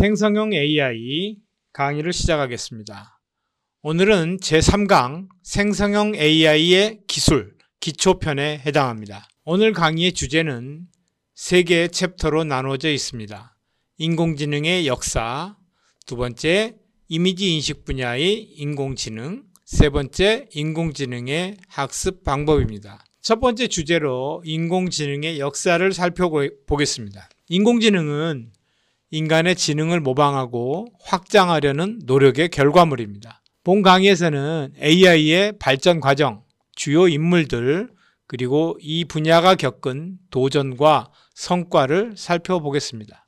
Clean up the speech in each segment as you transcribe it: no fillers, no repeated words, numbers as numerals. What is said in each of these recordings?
생성형 AI 강의를 시작하겠습니다. 오늘은 제3강 생성형 AI의 기술, 기초편에 해당합니다. 오늘 강의의 주제는 3개의 챕터로 나누어져 있습니다. 인공지능의 역사, 두 번째 이미지 인식 분야의 인공지능, 세 번째 인공지능의 학습 방법입니다. 첫 번째 주제로 인공지능의 역사를 살펴보겠습니다. 인공지능은 인간의 지능을 모방하고 확장하려는 노력의 결과물입니다. 본 강의에서는 AI의 발전 과정, 주요 인물들, 그리고 이 분야가 겪은 도전과 성과를 살펴보겠습니다.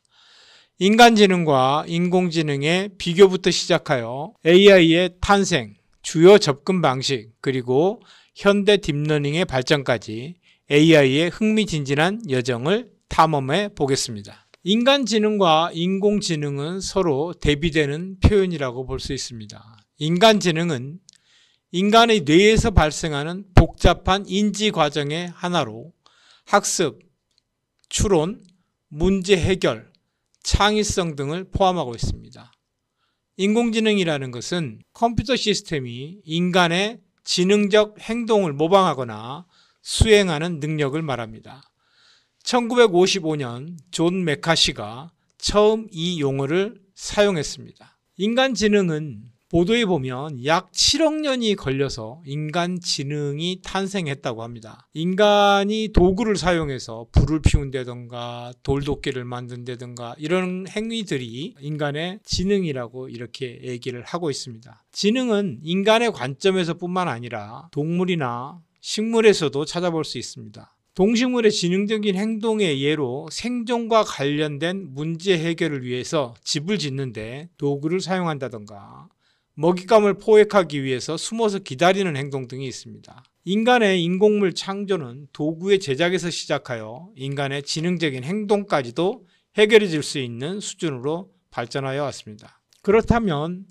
인간지능과 인공지능의 비교부터 시작하여 AI의 탄생, 주요 접근 방식, 그리고 현대 딥러닝의 발전까지 AI의 흥미진진한 여정을 탐험해 보겠습니다. 인간지능과 인공지능은 서로 대비되는 표현이라고 볼 수 있습니다. 인간지능은 인간의 뇌에서 발생하는 복잡한 인지 과정의 하나로 학습, 추론, 문제 해결, 창의성 등을 포함하고 있습니다. 인공지능이라는 것은 컴퓨터 시스템이 인간의 지능적 행동을 모방하거나 수행하는 능력을 말합니다. 1955년 존 메카시가 처음 이 용어를 사용했습니다. 인간지능은 보도에 보면 약 7억 년이 걸려서 인간지능이 탄생했다고 합니다. 인간이 도구를 사용해서 불을 피운다든가 돌도끼를 만든다든가 이런 행위들이 인간의 지능이라고 이렇게 얘기를 하고 있습니다. 지능은 인간의 관점에서 뿐만 아니라 동물이나 식물에서도 찾아볼 수 있습니다. 동식물의 지능적인 행동의 예로 생존과 관련된 문제 해결을 위해서 집을 짓는데 도구를 사용한다던가 먹잇감을 포획하기 위해서 숨어서 기다리는 행동 등이 있습니다. 인간의 인공물 창조는 도구의 제작에서 시작하여 인간의 지능적인 행동까지도 해결해줄 수 있는 수준으로 발전하여 왔습니다. 그렇다면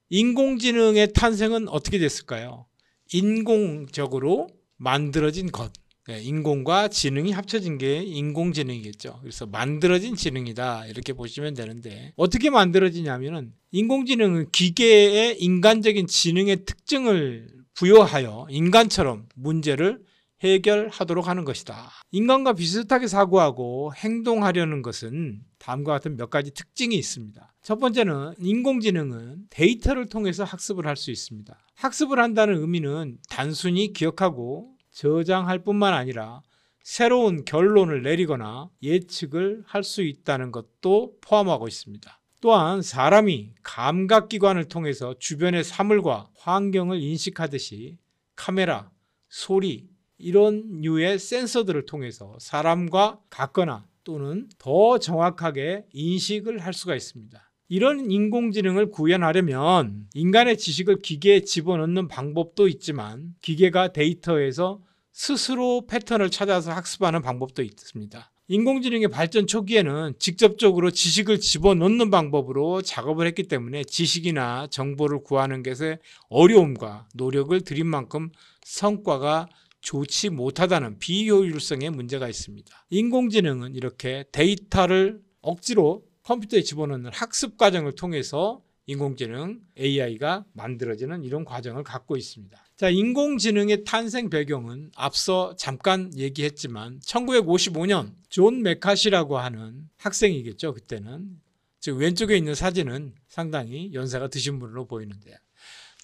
인공지능의 탄생은 어떻게 됐을까요? 인공적으로 만들어진 것. 인공과 지능이 합쳐진 게 인공지능이겠죠. 그래서 만들어진 지능이다 이렇게 보시면 되는데 어떻게 만들어지냐면은 인공지능은 기계에 인간적인 지능의 특징을 부여하여 인간처럼 문제를 해결하도록 하는 것이다. 인간과 비슷하게 사고하고 행동하려는 것은 다음과 같은 몇 가지 특징이 있습니다. 첫 번째는 인공지능은 데이터를 통해서 학습을 할 수 있습니다. 학습을 한다는 의미는 단순히 기억하고 저장할 뿐만 아니라 새로운 결론을 내리거나 예측을 할 수 있다는 것도 포함하고 있습니다. 또한 사람이 감각기관을 통해서 주변의 사물과 환경을 인식하듯이 카메라, 소리 이런 류의 센서들을 통해서 사람과 같거나 또는 더 정확하게 인식을 할 수가 있습니다. 이런 인공지능을 구현하려면 인간의 지식을 기계에 집어넣는 방법도 있지만 기계가 데이터에서 스스로 패턴을 찾아서 학습하는 방법도 있습니다. 인공지능의 발전 초기에는 직접적으로 지식을 집어넣는 방법으로 작업을 했기 때문에 지식이나 정보를 구하는 것에 어려움과 노력을 들인 만큼 성과가 좋지 못하다는 비효율성의 문제가 있습니다. 인공지능은 이렇게 데이터를 억지로 컴퓨터에 집어넣는 학습 과정을 통해서 인공지능 AI가 만들어지는 이런 과정을 갖고 있습니다. 자, 인공지능의 탄생 배경은 앞서 잠깐 얘기했지만 1955년 존 메카시라고 하는 학생이겠죠. 그때는 즉 왼쪽에 있는 사진은 상당히 연세가 드신 분으로 보이는데요.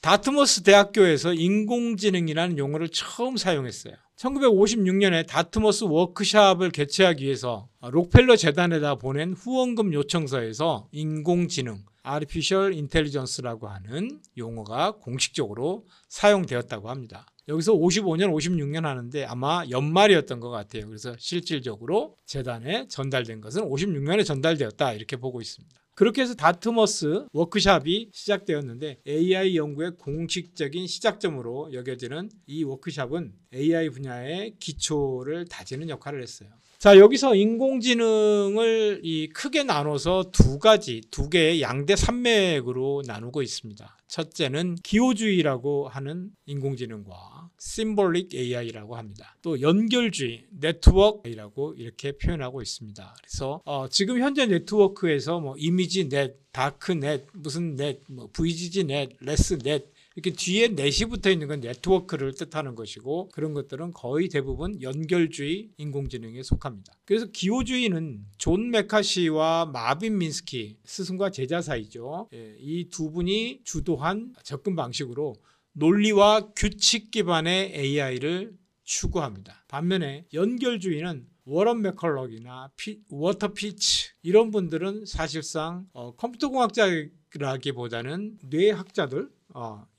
다트머스 대학교에서 인공지능이라는 용어를 처음 사용했어요. 1956년에 다트머스 워크숍을 개최하기 위해서 록펠러 재단에다 보낸 후원금 요청서에서 인공지능, Artificial Intelligence라고 하는 용어가 공식적으로 사용되었다고 합니다. 여기서 55년, 56년 하는데 아마 연말이었던 것 같아요. 그래서 실질적으로 재단에 전달된 것은 56년에 전달되었다 이렇게 보고 있습니다. 그렇게 해서 다트머스 워크숍이 시작되었는데 AI 연구의 공식적인 시작점으로 여겨지는 이 워크숍은 AI 분야의 기초를 다지는 역할을 했어요. 자, 여기서 인공지능을 크게 나눠서 두 개의 양대 산맥으로 나누고 있습니다. 첫째는 기호주의라고 하는 인공지능과 심볼릭 AI라고 합니다. 또 연결주의, 네트워크라고 이렇게 표현하고 있습니다. 그래서 지금 현재 네트워크에서 뭐 이미지 넷, 다크 넷, 무슨 넷, 뭐 VGG 넷, 레스 넷 이렇게 뒤에 넷이 붙어 있는 건 네트워크를 뜻하는 것이고, 그런 것들은 거의 대부분 연결주의 인공지능에 속합니다. 그래서 기호주의는 존 메카시와 마빈 민스키, 스승과 제자 사이죠. 이 두 분이 주도한 접근 방식으로 논리와 규칙 기반의 AI를 추구합니다. 반면에 연결주의는 워런 맥컬럭이나 워터 피치 이런 분들은 사실상 컴퓨터 공학자라기보다는 뇌학자들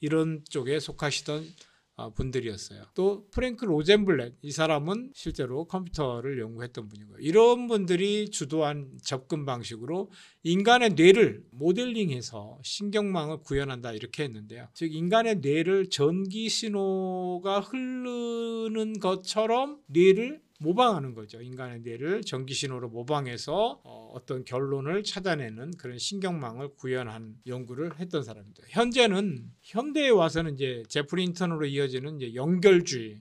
이런 쪽에 속하시던 분들이었어요. 또 프랭크 로젠블렛, 이 사람은 실제로 컴퓨터를 연구했던 분이고요. 이런 분들이 주도한 접근 방식으로 인간의 뇌를 모델링해서 신경망을 구현한다 이렇게 했는데요. 즉 인간의 뇌를 전기 신호가 흐르는 것처럼 뇌를 모방하는 거죠. 인간의 뇌를 전기신호로 모방해서 어떤 결론을 찾아내는 그런 신경망을 구현한 연구를 했던 사람입니다. 현대에 와서는 이제 제프리 힌턴으로 이어지는 이제 연결주의,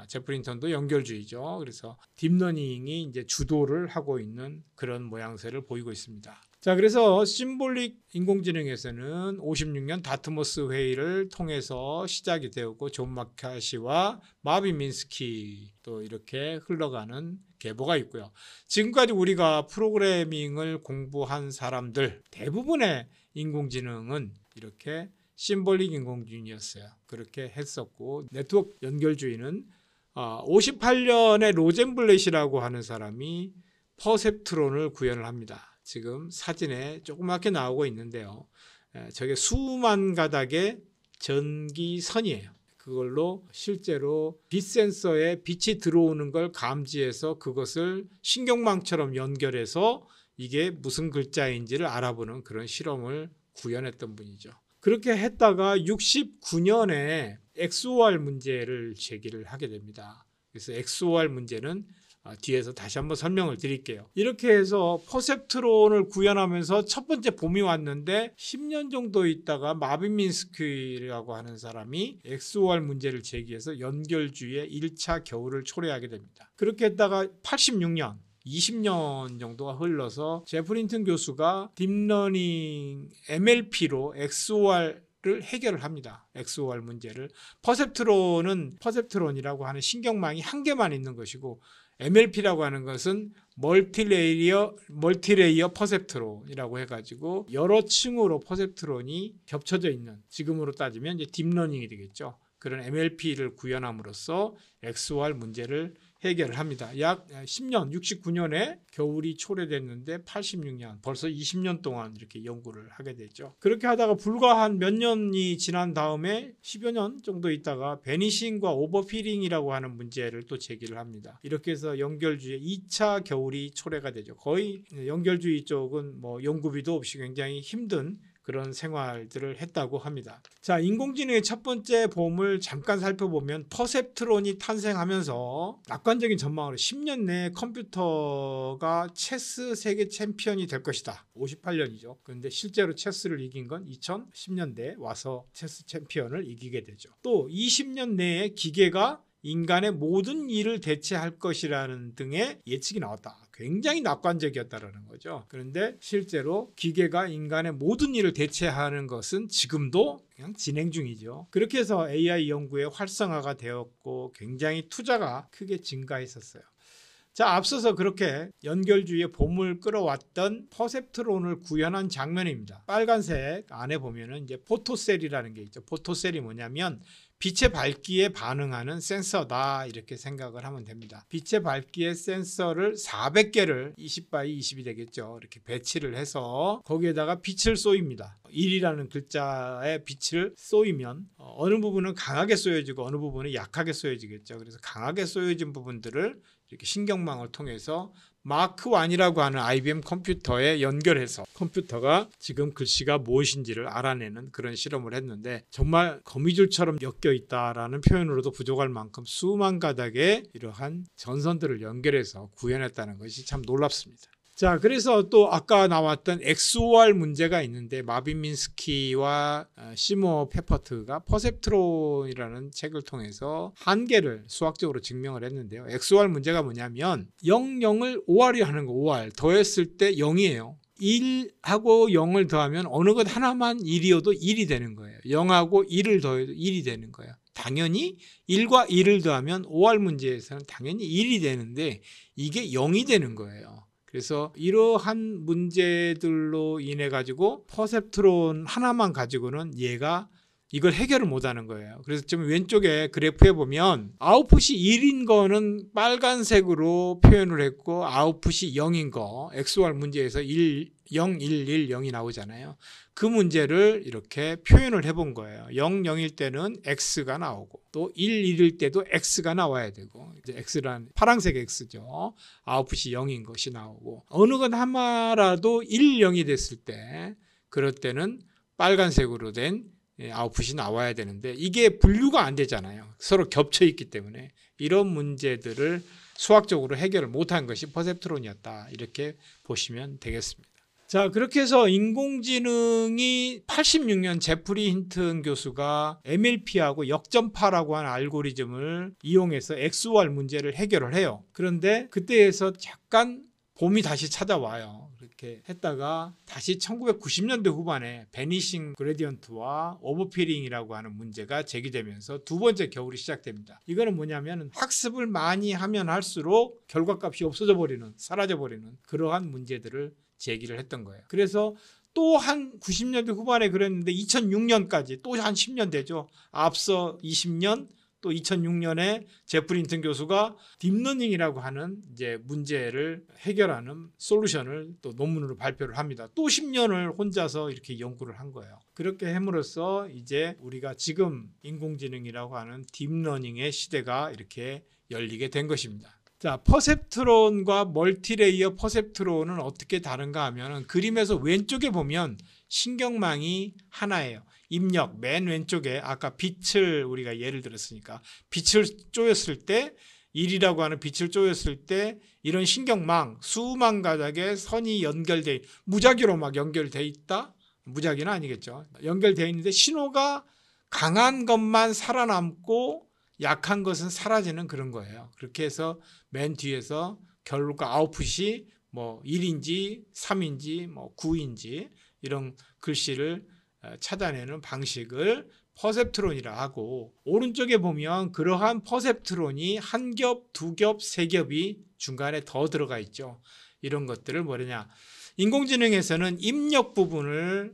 제프리 힌턴도 연결주의죠. 그래서 딥러닝이 이제 주도를 하고 있는 그런 모양새를 보이고 있습니다. 자, 그래서 심볼릭 인공지능에서는 56년 다트머스 회의를 통해서 시작이 되었고, 존 메카시와 마빈 민스키 또 이렇게 흘러가는 계보가 있고요. 지금까지 우리가 프로그래밍을 공부한 사람들 대부분의 인공지능은 이렇게 심볼릭 인공지능이었어요. 그렇게 했었고, 네트워크 연결주의는 58년에 로젠블렛이라고 하는 사람이 퍼셉트론을 구현을 합니다. 지금 사진에 조그맣게 나오고 있는데요. 저게 수만 가닥의 전기선이에요. 그걸로 실제로 빛 센서에 빛이 들어오는 걸 감지해서 그것을 신경망처럼 연결해서 이게 무슨 글자인지를 알아보는 그런 실험을 구현했던 분이죠. 그렇게 했다가 69년에 XOR 문제를 제기를 하게 됩니다. 그래서 XOR 문제는 뒤에서 다시 한번 설명을 드릴게요. 이렇게 해서 퍼셉트론을 구현하면서 첫 번째 봄이 왔는데 10년 정도 있다가 마빈 민스키라고 하는 사람이 XOR 문제를 제기해서 연결주의의 1차 겨울을 초래하게 됩니다. 그렇게 했다가 86년 20년 정도가 흘러서 제프리 힌턴 교수가 딥러닝 MLP로 XOR를 해결을 합니다. XOR 문제를. 퍼셉트론이라고 하는 신경망이 한 개만 있는 것이고, MLP라고 하는 것은 멀티레이어 퍼셉트론이라고 해가지고 여러 층으로 퍼셉트론이 겹쳐져 있는, 지금으로 따지면 이제 딥러닝이 되겠죠. 그런 MLP를 구현함으로써 XOR 문제를 해결을 합니다. 약 10년, 69년에 겨울이 초래됐는데 86년, 벌써 20년 동안 이렇게 연구를 하게 됐죠. 그렇게 하다가 불과 한 몇 년이 지난 다음에 10여 년 정도 있다가 베니싱과 오버피링이라고 하는 문제를 또 제기를 합니다. 이렇게 해서 연결주의 2차 겨울이 초래가 되죠. 거의 연결주의 쪽은 뭐 연구비도 없이 굉장히 힘든 그런 생활들을 했다고 합니다. 자, 인공지능의 첫 번째 봄을 잠깐 살펴보면 퍼셉트론이 탄생하면서 낙관적인 전망으로 10년 내에 컴퓨터가 체스 세계 챔피언이 될 것이다. 58년이죠. 그런데 실제로 체스를 이긴 건 2010년대에 와서 체스 챔피언을 이기게 되죠. 또 20년 내에 기계가 인간의 모든 일을 대체할 것이라는 등의 예측이 나왔다. 굉장히 낙관적이었다라는 거죠. 그런데 실제로 기계가 인간의 모든 일을 대체하는 것은 지금도 그냥 진행 중이죠. 그렇게 해서 AI 연구의 활성화가 되었고 굉장히 투자가 크게 증가했었어요. 자, 앞서서 그렇게 연결주의의 봄을 끌어왔던 퍼셉트론을 구현한 장면입니다. 빨간색 안에 보면은 이제 포토셀이라는 게 있죠. 포토셀이 뭐냐면 빛의 밝기에 반응하는 센서다, 이렇게 생각을 하면 됩니다. 빛의 밝기의 센서를 400개를 20x20이 되겠죠. 이렇게 배치를 해서 거기에다가 빛을 쏘입니다. 1이라는 글자에 빛을 쏘이면 어느 부분은 강하게 쏘여지고 어느 부분은 약하게 쏘여지겠죠. 그래서 강하게 쏘여진 부분들을 이렇게 신경망을 통해서 마크 1이라고 하는 IBM 컴퓨터에 연결해서 컴퓨터가 지금 글씨가 무엇인지를 알아내는 그런 실험을 했는데 정말 거미줄처럼 엮여 있다라는 표현으로도 부족할 만큼 수만 가닥의 이러한 전선들을 연결해서 구현했다는 것이 참 놀랍습니다. 자, 그래서 또 아까 나왔던 XOR 문제가 있는데 마빈 민스키와 시모 페퍼트가 퍼셉트론이라는 책을 통해서 한계를 수학적으로 증명을 했는데요. XOR 문제가 뭐냐면 00을 OR이 하는 거, OR 더했을 때 0이에요. 1하고 0을 더하면 어느 것 하나만 1이어도 1이 되는 거예요. 0하고 1을 더해도 1이 되는 거예요. 당연히 1과 1을 더하면 OR 문제에서는 당연히 1이 되는데 이게 0이 되는 거예요. 그래서 이러한 문제들로 인해 가지고 퍼셉트론 하나만 가지고는 얘가 이걸 해결을 못하는 거예요. 그래서 지금 왼쪽에 그래프에 보면 아웃풋이 1인 거는 빨간색으로 표현을 했고 아웃풋이 0인 거 XOR 문제에서 0, 1, 1, 0이 나오잖아요. 그 문제를 이렇게 표현을 해본 거예요. 0, 0일 때는 X가 나오고 또 1, 1일 때도 X가 나와야 되고 이제 X란 파란색 X죠. 아웃풋이 0인 것이 나오고 어느 것 하나라도 1, 0이 됐을 때 그럴 때는 빨간색으로 된 아웃풋이 나와야 되는데 이게 분류가 안 되잖아요. 서로 겹쳐 있기 때문에 이런 문제들을 수학적으로 해결을 못한 것이 퍼셉트론이었다. 이렇게 보시면 되겠습니다. 자, 그렇게 해서 인공지능이 86년 제프리 힌튼 교수가 MLP하고 역전파라고 하는 알고리즘을 이용해서 XOR 문제를 해결을 해요. 그런데 그때에서 잠깐 봄이 다시 찾아와요. 그렇게 했다가 다시 1990년대 후반에 베니싱 그레디언트와 오버피링이라고 하는 문제가 제기되면서 두 번째 겨울이 시작됩니다. 이거는 뭐냐면 학습을 많이 하면 할수록 결과값이 없어져 버리는, 사라져 버리는 그러한 문제들을 제기를 했던 거예요. 그래서 또 한 90년대 후반에 그랬는데 2006년까지 또 한 10년 되죠. 앞서 20년 또 2006년에 제프리 힌튼 교수가 딥러닝이라고 하는 이제 문제를 해결하는 솔루션을 또 논문으로 발표를 합니다. 또 10년을 혼자서 이렇게 연구를 한 거예요. 그렇게 함으로써 이제 우리가 지금 인공지능이라고 하는 딥러닝의 시대가 이렇게 열리게 된 것입니다. 자, 퍼셉트론과 멀티레이어 퍼셉트론은 어떻게 다른가 하면 그림에서 왼쪽에 보면 신경망이 하나예요. 입력 맨 왼쪽에 아까 빛을 우리가 예를 들었으니까 빛을 쪼였을 때 1이라고 하는 빛을 쪼였을 때 이런 신경망 수만 가닥의 선이 연결돼 무작위로 막 연결돼 있다. 무작위는 아니겠죠. 연결돼 있는데 신호가 강한 것만 살아남고 약한 것은 사라지는 그런 거예요. 그렇게 해서 맨 뒤에서 결과 아웃풋이 뭐 1인지 3인지 뭐 9인지 이런 글씨를 찾아내는 방식을 퍼셉트론이라 하고 오른쪽에 보면 그러한 퍼셉트론이 한 겹, 두 겹, 세 겹이 중간에 더 들어가 있죠. 이런 것들을 뭐냐? 인공지능에서는 입력 부분을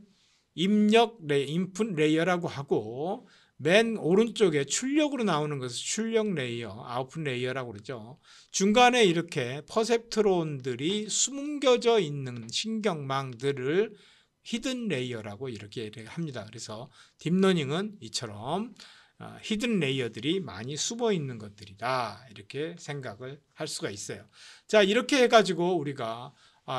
인풋 레이어라고 하고 맨 오른쪽에 출력으로 나오는 것을 출력 레이어, 아웃풋 레이어라고 그러죠. 중간에 이렇게 퍼셉트론들이 숨겨져 있는 신경망들을 히든 레이어라고 이렇게 합니다. 그래서 딥러닝은 이처럼 히든 레이어들이 많이 숨어 있는 것들이다. 이렇게 생각을 할 수가 있어요. 자, 이렇게 해가지고 우리가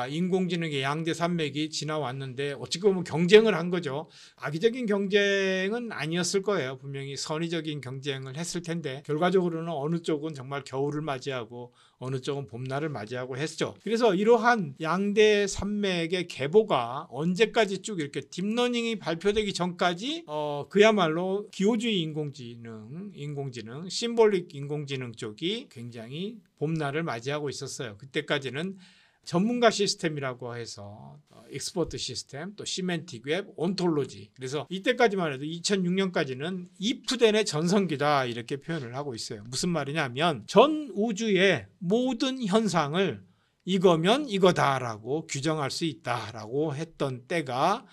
인공지능의 양대 산맥이 지나왔는데 어찌 보면 경쟁을 한 거죠. 악의적인 경쟁은 아니었을 거예요. 분명히 선의적인 경쟁을 했을 텐데 결과적으로는 어느 쪽은 정말 겨울을 맞이하고 어느 쪽은 봄날을 맞이하고 했죠. 그래서 이러한 양대 산맥의 계보가 언제까지 쭉 이렇게 딥러닝이 발표되기 전까지 그야말로 기호주의 인공지능, 심볼릭 인공지능 쪽이 굉장히 봄날을 맞이하고 있었어요. 그때까지는 전문가 시스템이라고 해서 익스퍼트 시스템, 또 시멘틱 웹, 온톨로지. 그래서 이때까지만 해도 2006년까지는 이프덴의 전성기다 이렇게 표현을 하고 있어요. 무슨 말이냐면 전 우주의 모든 현상을 이거면 이거다라고 규정할 수 있다라고 했던 때가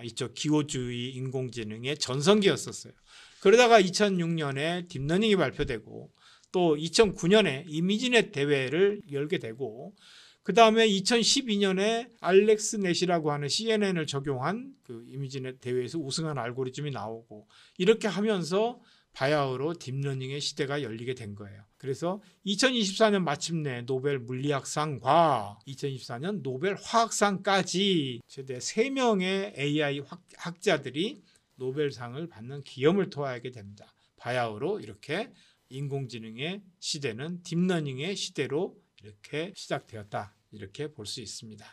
이쪽 기호주의 인공지능의 전성기였었어요. 그러다가 2006년에 딥러닝이 발표되고 또 2009년에 이미지넷 대회를 열게 되고 그 다음에 2012년에 알렉스 넷이라고 하는 CNN을 적용한 그 이미지넷 대회에서 우승한 알고리즘이 나오고 이렇게 하면서 바야흐로 딥러닝의 시대가 열리게 된 거예요. 그래서 2024년 마침내 노벨 물리학상과 2024년 노벨 화학상까지 최대 3명의 AI 학자들이 노벨상을 받는 기염을 토하게 됩니다. 바야흐로 이렇게 인공지능의 시대는 딥러닝의 시대로 이렇게 시작되었다. 이렇게 볼 수 있습니다.